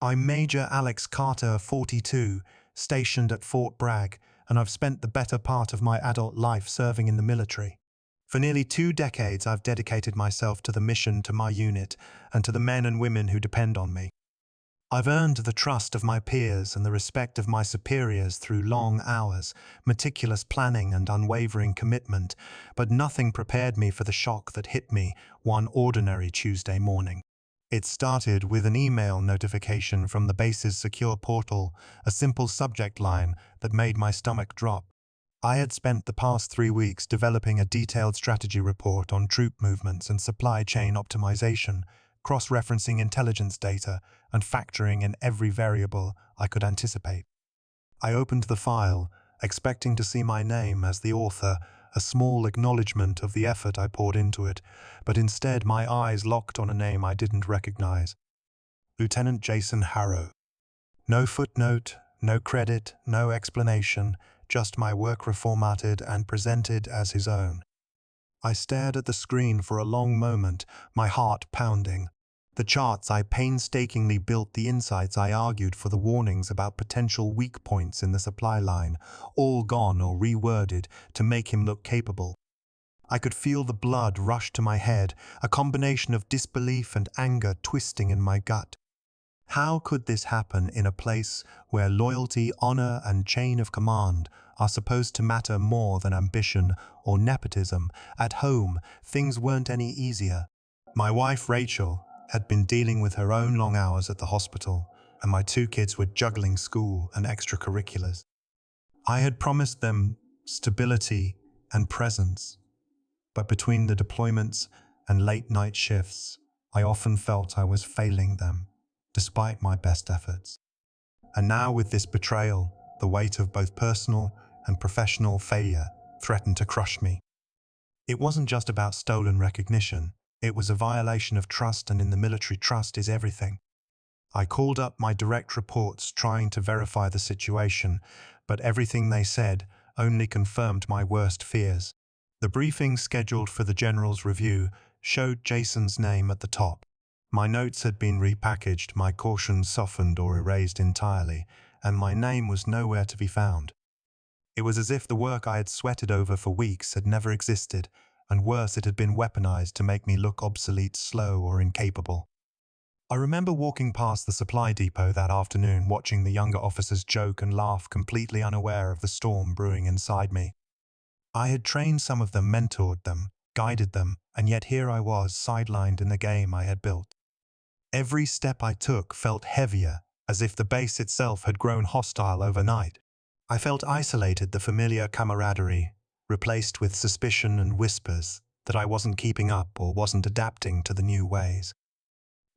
I'm Major Alex Carter, 42, stationed at Fort Bragg, and I've spent the better part of my adult life serving in the military. For nearly 2 decades, I've dedicated myself to the mission, to my unit, and to the men and women who depend on me. I've earned the trust of my peers and the respect of my superiors through long hours, meticulous planning and unwavering commitment, but nothing prepared me for the shock that hit me one ordinary Tuesday morning. It started with an email notification from the base's secure portal, a simple subject line that made my stomach drop. I had spent the past 3 weeks developing a detailed strategy report on troop movements and supply chain optimization, cross-referencing intelligence data and factoring in every variable I could anticipate. I opened the file, expecting to see my name as the author, a small acknowledgement of the effort I poured into it, but instead my eyes locked on a name I didn't recognize. Lieutenant Jason Harrow. No footnote, no credit, no explanation, just my work reformatted and presented as his own. I stared at the screen for a long moment, my heart pounding. The charts I painstakingly built, the insights I argued for, the warnings about potential weak points in the supply line, all gone or reworded to make him look capable. I could feel the blood rush to my head, a combination of disbelief and anger twisting in my gut. How could this happen in a place where loyalty, honor, and chain of command are supposed to matter more than ambition or nepotism? At home, things weren't any easier. My wife, Rachel, had been dealing with her own long hours at the hospital, and my 2 kids were juggling school and extracurriculars. I had promised them stability and presence, but between the deployments and late-night shifts, I often felt I was failing them, despite my best efforts. And now with this betrayal, the weight of both personal and professional failure threatened to crush me. It wasn't just about stolen recognition. It was a violation of trust, and in the military, trust is everything. I called up my direct reports trying to verify the situation, but everything they said only confirmed my worst fears. The briefing scheduled for the general's review showed Jason's name at the top. My notes had been repackaged, my cautions softened or erased entirely, and my name was nowhere to be found. It was as if the work I had sweated over for weeks had never existed, and worse, it had been weaponized to make me look obsolete, slow, or incapable. I remember walking past the supply depot that afternoon, watching the younger officers joke and laugh, completely unaware of the storm brewing inside me. I had trained some of them, mentored them, guided them, and yet here I was, sidelined in the game I had built. Every step I took felt heavier, as if the base itself had grown hostile overnight. I felt isolated, the familiar camaraderie replaced with suspicion and whispers that I wasn't keeping up or wasn't adapting to the new ways.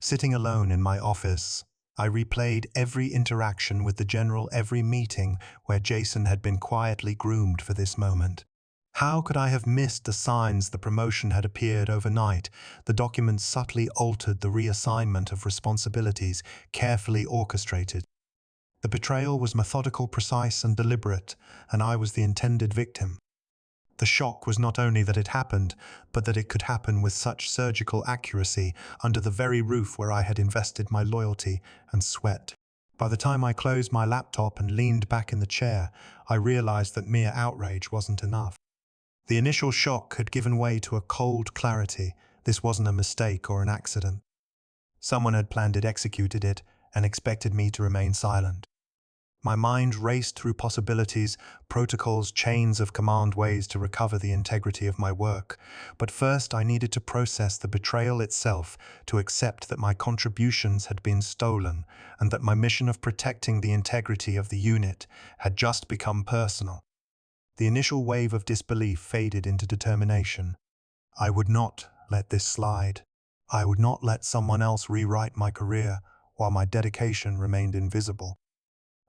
Sitting alone in my office, I replayed every interaction with the general, every meeting where Jason had been quietly groomed for this moment. How could I have missed the signs? The promotion had appeared overnight. The documents subtly altered, the reassignment of responsibilities carefully orchestrated. The betrayal was methodical, precise, and deliberate, and I was the intended victim. The shock was not only that it happened, but that it could happen with such surgical accuracy under the very roof where I had invested my loyalty and sweat. By the time I closed my laptop and leaned back in the chair, I realized that mere outrage wasn't enough. The initial shock had given way to a cold clarity. This wasn't a mistake or an accident. Someone had planned it, executed it, and expected me to remain silent. My mind raced through possibilities, protocols, chains of command, ways to recover the integrity of my work. But first I needed to process the betrayal itself, to accept that my contributions had been stolen, and that my mission of protecting the integrity of the unit had just become personal. The initial wave of disbelief faded into determination. I would not let this slide. I would not let someone else rewrite my career while my dedication remained invisible.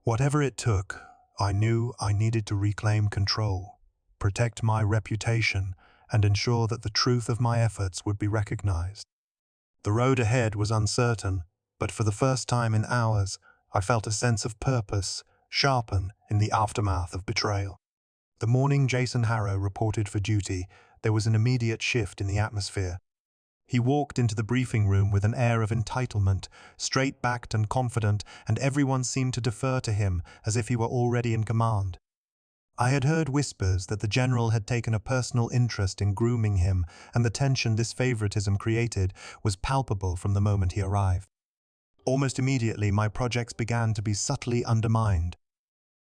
Whatever it took, I knew I needed to reclaim control, protect my reputation, and ensure that the truth of my efforts would be recognized. The road ahead was uncertain, but for the first time in hours, I felt a sense of purpose sharpen in the aftermath of betrayal. The morning Jason Harrow reported for duty, there was an immediate shift in the atmosphere. He walked into the briefing room with an air of entitlement, straight-backed and confident, and everyone seemed to defer to him as if he were already in command. I had heard whispers that the general had taken a personal interest in grooming him, and the tension this favoritism created was palpable from the moment he arrived. Almost immediately, my projects began to be subtly undermined.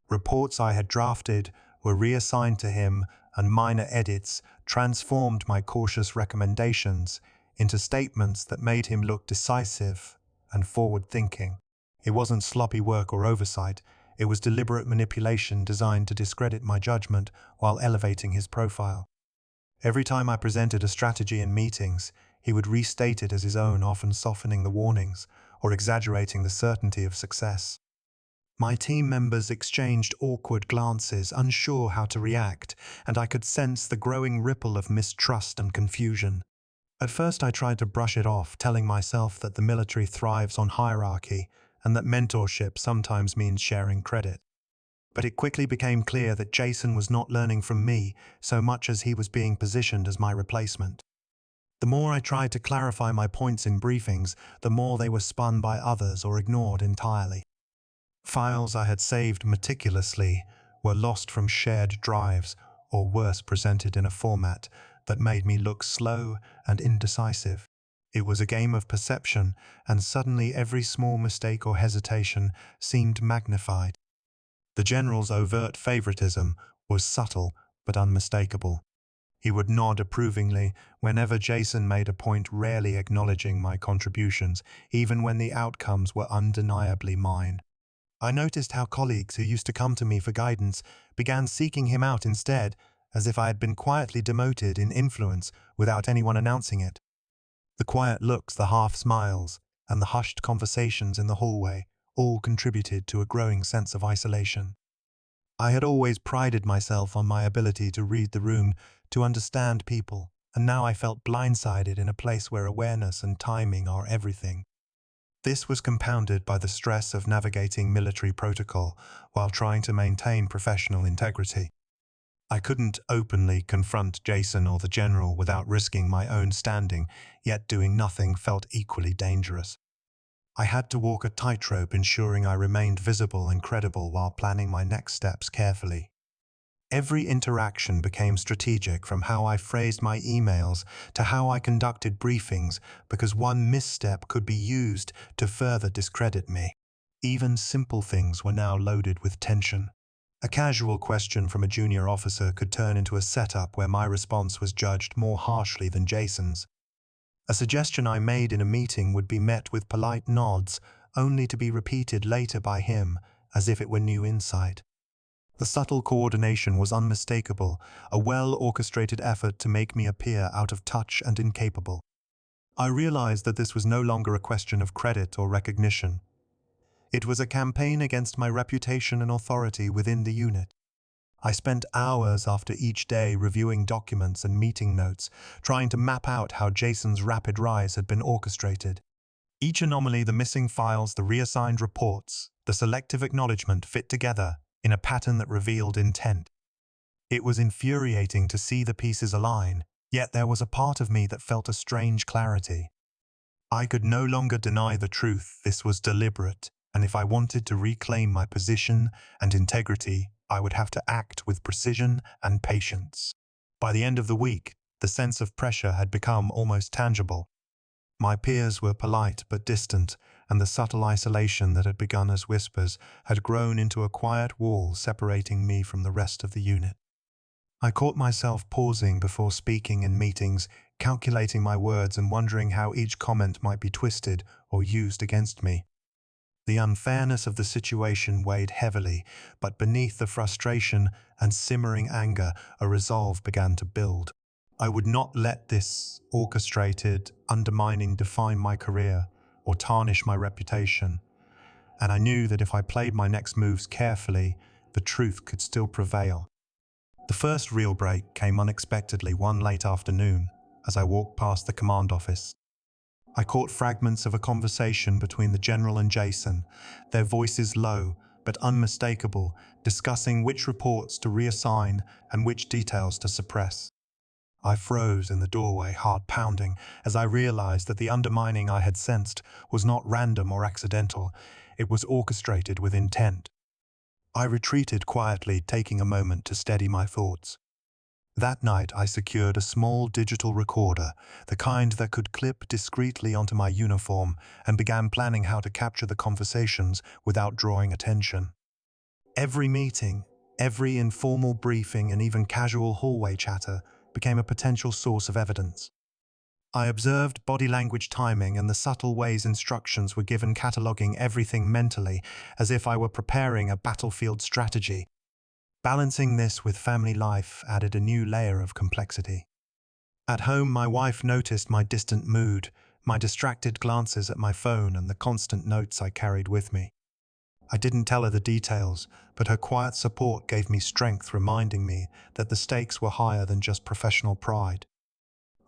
Reports I had drafted were reassigned to him, and minor edits transformed my cautious recommendations into statements that made him look decisive and forward-thinking. It wasn't sloppy work or oversight. It was deliberate manipulation designed to discredit my judgment while elevating his profile. Every time I presented a strategy in meetings, he would restate it as his own, often softening the warnings or exaggerating the certainty of success. My team members exchanged awkward glances, unsure how to react, and I could sense the growing ripple of mistrust and confusion. At first I tried to brush it off, telling myself that the military thrives on hierarchy and that mentorship sometimes means sharing credit. But it quickly became clear that Jason was not learning from me so much as he was being positioned as my replacement. The more I tried to clarify my points in briefings, the more they were spun by others or ignored entirely. Files I had saved meticulously were lost from shared drives, or worse, presented in a format that made me look slow and indecisive. It was a game of perception, and suddenly every small mistake or hesitation seemed magnified. The general's overt favoritism was subtle but unmistakable. He would nod approvingly whenever Jason made a point, rarely acknowledging my contributions, even when the outcomes were undeniably mine. I noticed how colleagues who used to come to me for guidance began seeking him out instead, as if I had been quietly demoted in influence without anyone announcing it. The quiet looks, the half smiles, and the hushed conversations in the hallway all contributed to a growing sense of isolation. I had always prided myself on my ability to read the room, to understand people, and now I felt blindsided in a place where awareness and timing are everything. This was compounded by the stress of navigating military protocol while trying to maintain professional integrity. I couldn't openly confront Jason or the general without risking my own standing, yet doing nothing felt equally dangerous. I had to walk a tightrope, ensuring I remained visible and credible while planning my next steps carefully. Every interaction became strategic, from how I phrased my emails to how I conducted briefings, because one misstep could be used to further discredit me. Even simple things were now loaded with tension. A casual question from a junior officer could turn into a setup where my response was judged more harshly than Jason's. A suggestion I made in a meeting would be met with polite nods, only to be repeated later by him as if it were new insight. The subtle coordination was unmistakable, a well-orchestrated effort to make me appear out of touch and incapable. I realized that this was no longer a question of credit or recognition. It was a campaign against my reputation and authority within the unit. I spent hours after each day reviewing documents and meeting notes, trying to map out how Jason's rapid rise had been orchestrated. Each anomaly, the missing files, the reassigned reports, the selective acknowledgement fit together in a pattern that revealed intent. It was infuriating to see the pieces align, yet there was a part of me that felt a strange clarity. I could no longer deny the truth. This was deliberate, and if I wanted to reclaim my position and integrity, I would have to act with precision and patience. By the end of the week, the sense of pressure had become almost tangible. My peers were polite but distant, and the subtle isolation that had begun as whispers had grown into a quiet wall separating me from the rest of the unit. I caught myself pausing before speaking in meetings, calculating my words and wondering how each comment might be twisted or used against me. The unfairness of the situation weighed heavily, but beneath the frustration and simmering anger, a resolve began to build. I would not let this orchestrated undermining define my career or tarnish my reputation, and I knew that if I played my next moves carefully, the truth could still prevail. The first real break came unexpectedly one late afternoon as I walked past the command office. I caught fragments of a conversation between the general and Jason, their voices low but unmistakable, discussing which reports to reassign and which details to suppress. I froze in the doorway, heart pounding, as I realized that the undermining I had sensed was not random or accidental. It was orchestrated with intent. I retreated quietly, taking a moment to steady my thoughts. That night, I secured a small digital recorder, the kind that could clip discreetly onto my uniform, and began planning how to capture the conversations without drawing attention. Every meeting, every informal briefing, and even casual hallway chatter became a potential source of evidence. I observed body language, timing, and the subtle ways instructions were given, cataloging everything mentally, as if I were preparing a battlefield strategy. Balancing this with family life added a new layer of complexity. At home, my wife noticed my distant mood, my distracted glances at my phone, and the constant notes I carried with me. I didn't tell her the details, but her quiet support gave me strength, reminding me that the stakes were higher than just professional pride.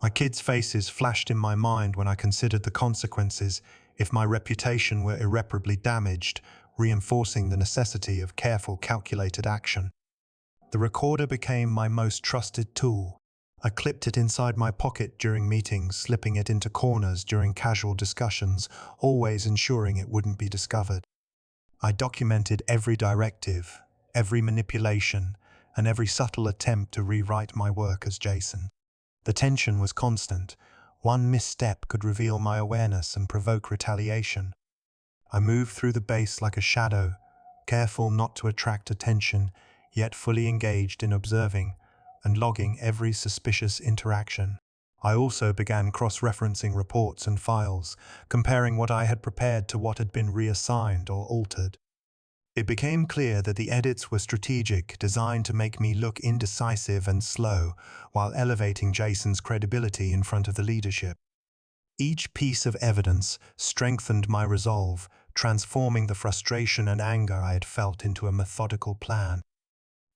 My kids' faces flashed in my mind when I considered the consequences if my reputation were irreparably damaged, reinforcing the necessity of careful, calculated action. The recorder became my most trusted tool. I clipped it inside my pocket during meetings, slipping it into corners during casual discussions, always ensuring it wouldn't be discovered. I documented every directive, every manipulation, and every subtle attempt to rewrite my work as Jason. The tension was constant. One misstep could reveal my awareness and provoke retaliation. I moved through the base like a shadow, careful not to attract attention, yet fully engaged in observing and logging every suspicious interaction. I also began cross-referencing reports and files, comparing what I had prepared to what had been reassigned or altered. It became clear that the edits were strategic, designed to make me look indecisive and slow, while elevating Jason's credibility in front of the leadership. Each piece of evidence strengthened my resolve, transforming the frustration and anger I had felt into a methodical plan.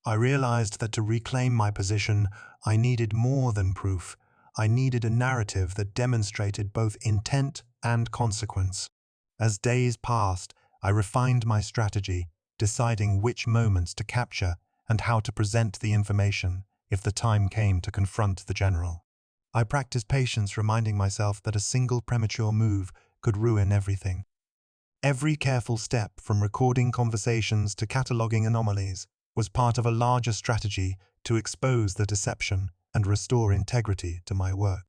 I realized that to reclaim my position, I needed more than proof. I needed a narrative that demonstrated both intent and consequence. As days passed, I refined my strategy, deciding which moments to capture and how to present the information if the time came to confront the general. I practiced patience, reminding myself that a single premature move could ruin everything. Every careful step, from recording conversations to cataloging anomalies, was part of a larger strategy to expose the deception and restore integrity to my work.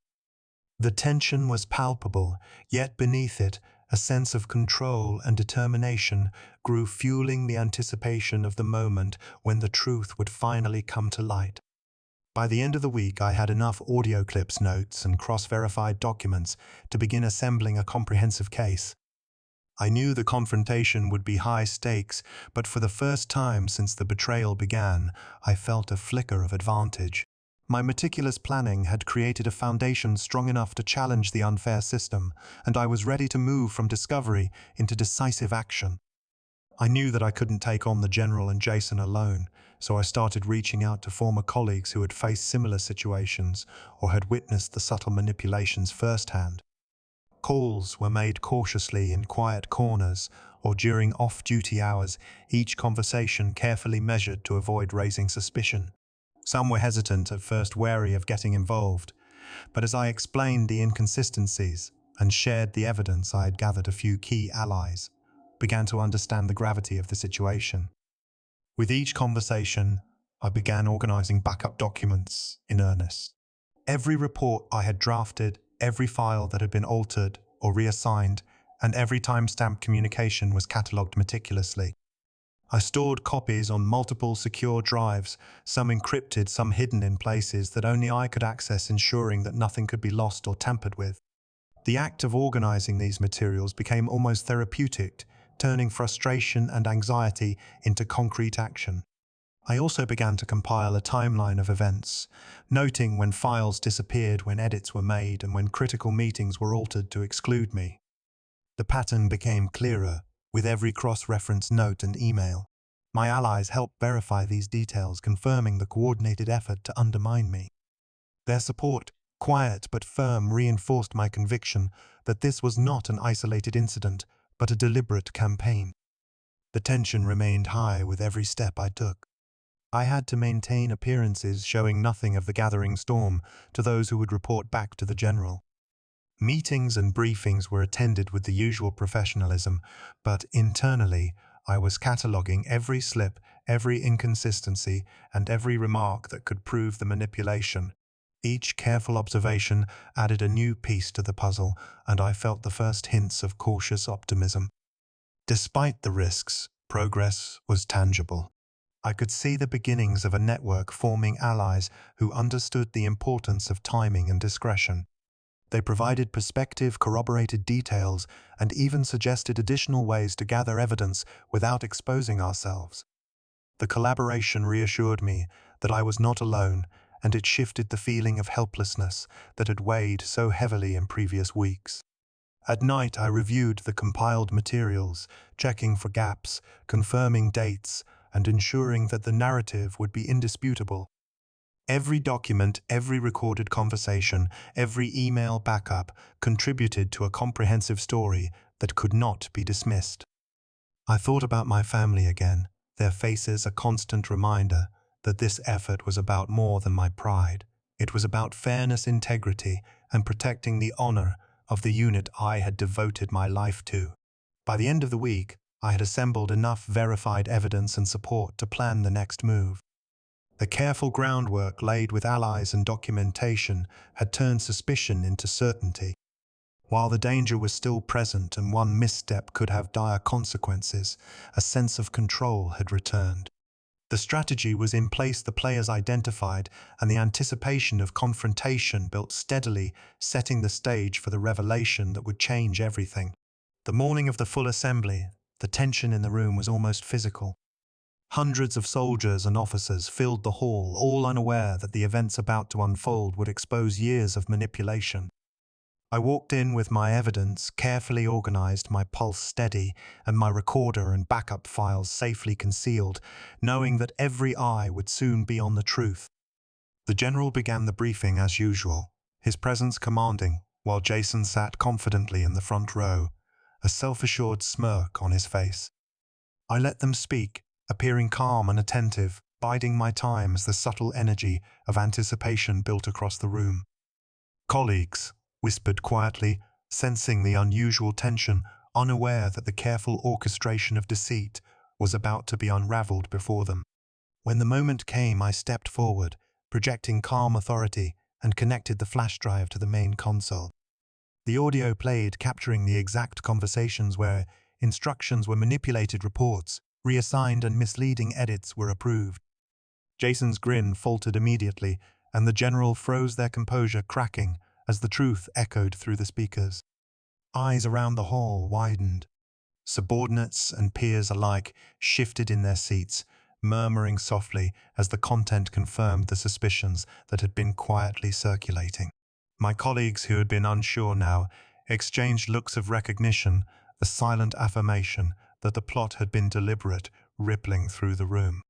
The tension was palpable, yet beneath it, a sense of control and determination grew, fueling the anticipation of the moment when the truth would finally come to light. By the end of the week, I had enough audio clips, notes, and cross-verified documents to begin assembling a comprehensive case. I knew the confrontation would be high stakes, but for the first time since the betrayal began, I felt a flicker of advantage. My meticulous planning had created a foundation strong enough to challenge the unfair system, and I was ready to move from discovery into decisive action. I knew that I couldn't take on the General and Jason alone, so I started reaching out to former colleagues who had faced similar situations or had witnessed the subtle manipulations firsthand. Calls were made cautiously in quiet corners or during off-duty hours, each conversation carefully measured to avoid raising suspicion. Some were hesitant at first, wary of getting involved, but as I explained the inconsistencies and shared the evidence I had gathered, a few key allies began to understand the gravity of the situation. With each conversation, I began organizing backup documents in earnest. Every report I had drafted, every file that had been altered or reassigned, and every timestamped communication was catalogued meticulously. I stored copies on multiple secure drives, some encrypted, some hidden in places that only I could access, ensuring that nothing could be lost or tampered with. The act of organizing these materials became almost therapeutic, turning frustration and anxiety into concrete action. I also began to compile a timeline of events, noting when files disappeared, when edits were made, and when critical meetings were altered to exclude me. The pattern became clearer with every cross-reference note and email. My allies helped verify these details, confirming the coordinated effort to undermine me. Their support, quiet but firm, reinforced my conviction that this was not an isolated incident, but a deliberate campaign. The tension remained high with every step I took. I had to maintain appearances showing nothing of the gathering storm to those who would report back to the general. Meetings and briefings were attended with the usual professionalism, but internally I was cataloguing every slip, every inconsistency, and every remark that could prove the manipulation. Each careful observation added a new piece to the puzzle, and I felt the first hints of cautious optimism. Despite the risks, progress was tangible. I could see the beginnings of a network forming allies who understood the importance of timing and discretion. They provided perspective, corroborated details, and even suggested additional ways to gather evidence without exposing ourselves. The collaboration reassured me that I was not alone, and it shifted the feeling of helplessness that had weighed so heavily in previous weeks. At night, I reviewed the compiled materials, checking for gaps, confirming dates, and ensuring that the narrative would be indisputable. Every document, every recorded conversation, every email backup contributed to a comprehensive story that could not be dismissed. I thought about my family again, their faces a constant reminder that this effort was about more than my pride. It was about fairness, integrity, and protecting the honor of the unit I had devoted my life to. By the end of the week, I had assembled enough verified evidence and support to plan the next move. The careful groundwork laid with allies and documentation had turned suspicion into certainty. While the danger was still present and one misstep could have dire consequences, a sense of control had returned. The strategy was in place, the players identified, and the anticipation of confrontation built steadily, setting the stage for the revelation that would change everything. The morning of the full assembly, the tension in the room was almost physical. Hundreds of soldiers and officers filled the hall, all unaware that the events about to unfold would expose years of manipulation. I walked in with my evidence carefully organized, my pulse steady, and my recorder and backup files safely concealed, knowing that every eye would soon be on the truth. The general began the briefing as usual, his presence commanding, while Jason sat confidently in the front row, a self-assured smirk on his face. I let them speak, appearing calm and attentive, biding my time as the subtle energy of anticipation built across the room. "Colleagues," whispered quietly, sensing the unusual tension, unaware that the careful orchestration of deceit was about to be unraveled before them. When the moment came, I stepped forward, projecting calm authority, and connected the flash drive to the main console. The audio played, capturing the exact conversations where instructions were manipulated, reports reassigned, and misleading edits were approved. Jason's grin faltered immediately, and the general froze, their composure cracking as the truth echoed through the speakers. Eyes around the hall widened. Subordinates and peers alike shifted in their seats, murmuring softly as the content confirmed the suspicions that had been quietly circulating. My colleagues, who had been unsure now, exchanged looks of recognition, the silent affirmation that the plot had been deliberate, rippling through the room.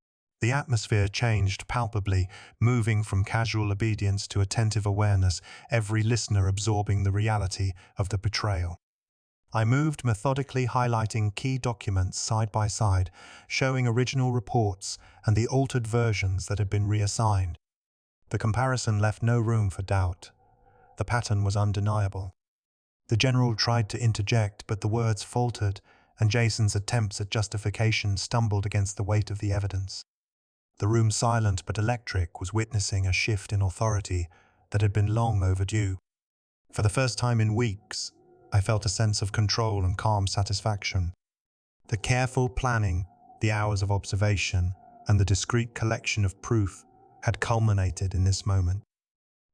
The atmosphere changed palpably, moving from casual obedience to attentive awareness, every listener absorbing the reality of the betrayal. I moved methodically, highlighting key documents side by side, showing original reports and the altered versions that had been reassigned. The comparison left no room for doubt. The pattern was undeniable. The general tried to interject, but the words faltered, and Jason's attempts at justification stumbled against the weight of the evidence. The room, silent but electric, was witnessing a shift in authority that had been long overdue. For the first time in weeks, I felt a sense of control and calm satisfaction. The careful planning, the hours of observation, and the discreet collection of proof had culminated in this moment.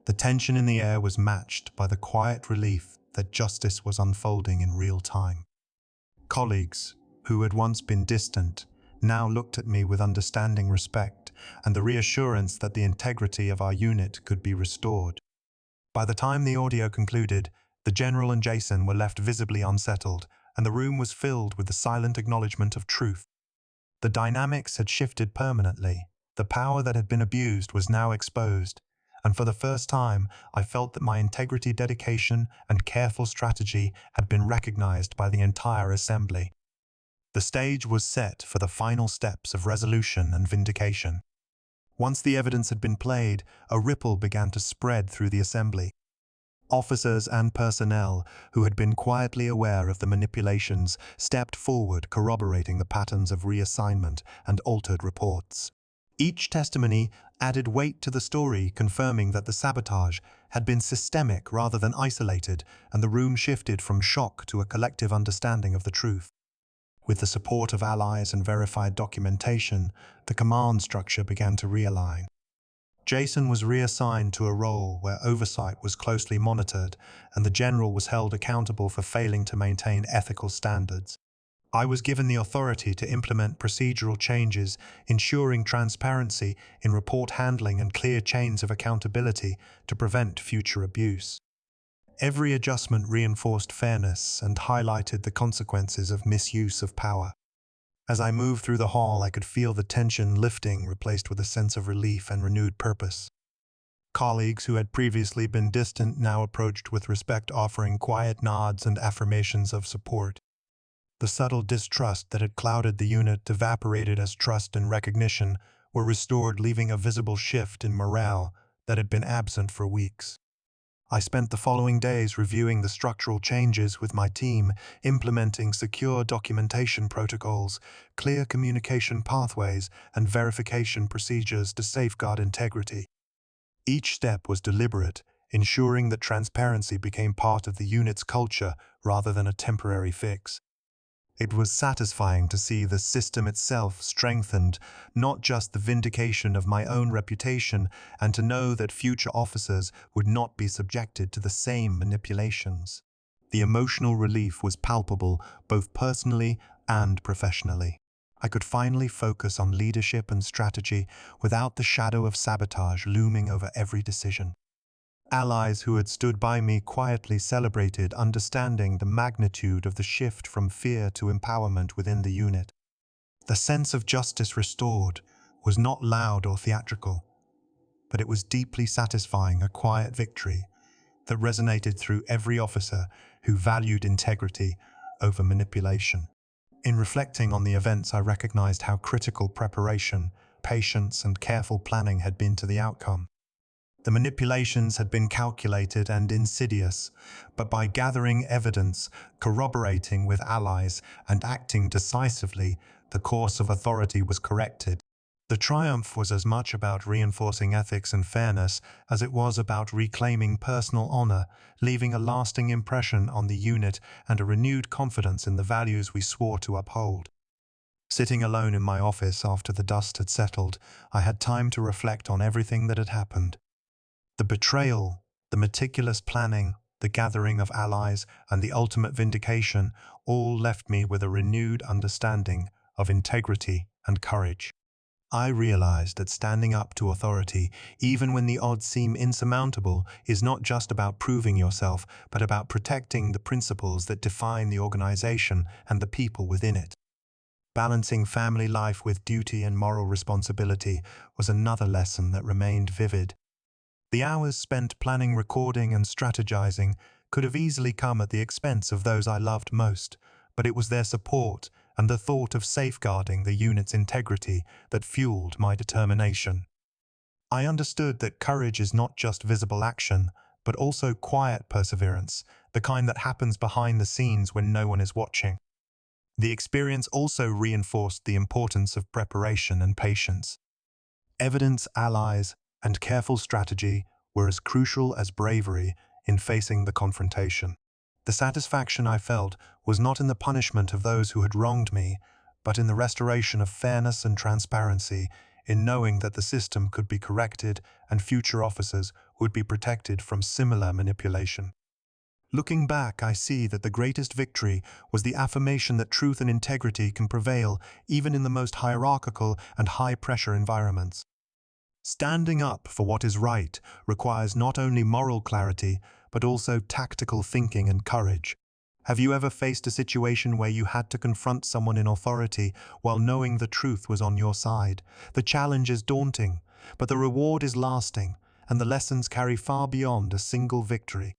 The tension in the air was matched by the quiet relief that justice was unfolding in real time. Colleagues, who had once been distant, now looked at me with understanding respect and the reassurance that the integrity of our unit could be restored. By the time the audio concluded, the general and Jason were left visibly unsettled, and the room was filled with the silent acknowledgement of truth. The dynamics had shifted permanently. The power that had been abused was now exposed, and for the first time, I felt that my integrity, dedication, and careful strategy had been recognized by the entire assembly. The stage was set for the final steps of resolution and vindication. Once the evidence had been played, a ripple began to spread through the assembly. Officers and personnel who had been quietly aware of the manipulations stepped forward, corroborating the patterns of reassignment and altered reports. Each testimony added weight to the story, confirming that the sabotage had been systemic rather than isolated, and the room shifted from shock to a collective understanding of the truth. With the support of allies and verified documentation, the command structure began to realign. Jason was reassigned to a role where oversight was closely monitored, and the general was held accountable for failing to maintain ethical standards. I was given the authority to implement procedural changes, ensuring transparency in report handling and clear chains of accountability to prevent future abuse. Every adjustment reinforced fairness and highlighted the consequences of misuse of power. As I moved through the hall, I could feel the tension lifting, replaced with a sense of relief and renewed purpose. Colleagues who had previously been distant now approached with respect, offering quiet nods and affirmations of support. The subtle distrust that had clouded the unit evaporated as trust and recognition were restored, leaving a visible shift in morale that had been absent for weeks. I spent the following days reviewing the structural changes with my team, implementing secure documentation protocols, clear communication pathways, and verification procedures to safeguard integrity. Each step was deliberate, ensuring that transparency became part of the unit's culture rather than a temporary fix. It was satisfying to see the system itself strengthened, not just the vindication of my own reputation, and to know that future officers would not be subjected to the same manipulations. The emotional relief was palpable, both personally and professionally. I could finally focus on leadership and strategy without the shadow of sabotage looming over every decision. Allies who had stood by me quietly celebrated, understanding the magnitude of the shift from fear to empowerment within the unit. The sense of justice restored was not loud or theatrical, but it was deeply satisfying, a quiet victory that resonated through every officer who valued integrity over manipulation. In reflecting on the events, I recognized how critical preparation, patience, and careful planning had been to the outcome. The manipulations had been calculated and insidious, but by gathering evidence, corroborating with allies, and acting decisively, the course of authority was corrected. The triumph was as much about reinforcing ethics and fairness as it was about reclaiming personal honor, leaving a lasting impression on the unit and a renewed confidence in the values we swore to uphold. Sitting alone in my office after the dust had settled, I had time to reflect on everything that had happened. The betrayal, the meticulous planning, the gathering of allies, and the ultimate vindication all left me with a renewed understanding of integrity and courage. I realized that standing up to authority, even when the odds seem insurmountable, is not just about proving yourself, but about protecting the principles that define the organization and the people within it. Balancing family life with duty and moral responsibility was another lesson that remained vivid. The hours spent planning, recording, and strategizing could have easily come at the expense of those I loved most, but it was their support and the thought of safeguarding the unit's integrity that fueled my determination. I understood that courage is not just visible action, but also quiet perseverance, the kind that happens behind the scenes when no one is watching. The experience also reinforced the importance of preparation and patience. Evidence, allies, and careful strategy were as crucial as bravery in facing the confrontation. The satisfaction I felt was not in the punishment of those who had wronged me, but in the restoration of fairness and transparency, in knowing that the system could be corrected and future officers would be protected from similar manipulation. Looking back, I see that the greatest victory was the affirmation that truth and integrity can prevail even in the most hierarchical and high-pressure environments. Standing up for what is right requires not only moral clarity, but also tactical thinking and courage. Have you ever faced a situation where you had to confront someone in authority while knowing the truth was on your side? The challenge is daunting, but the reward is lasting, and the lessons carry far beyond a single victory.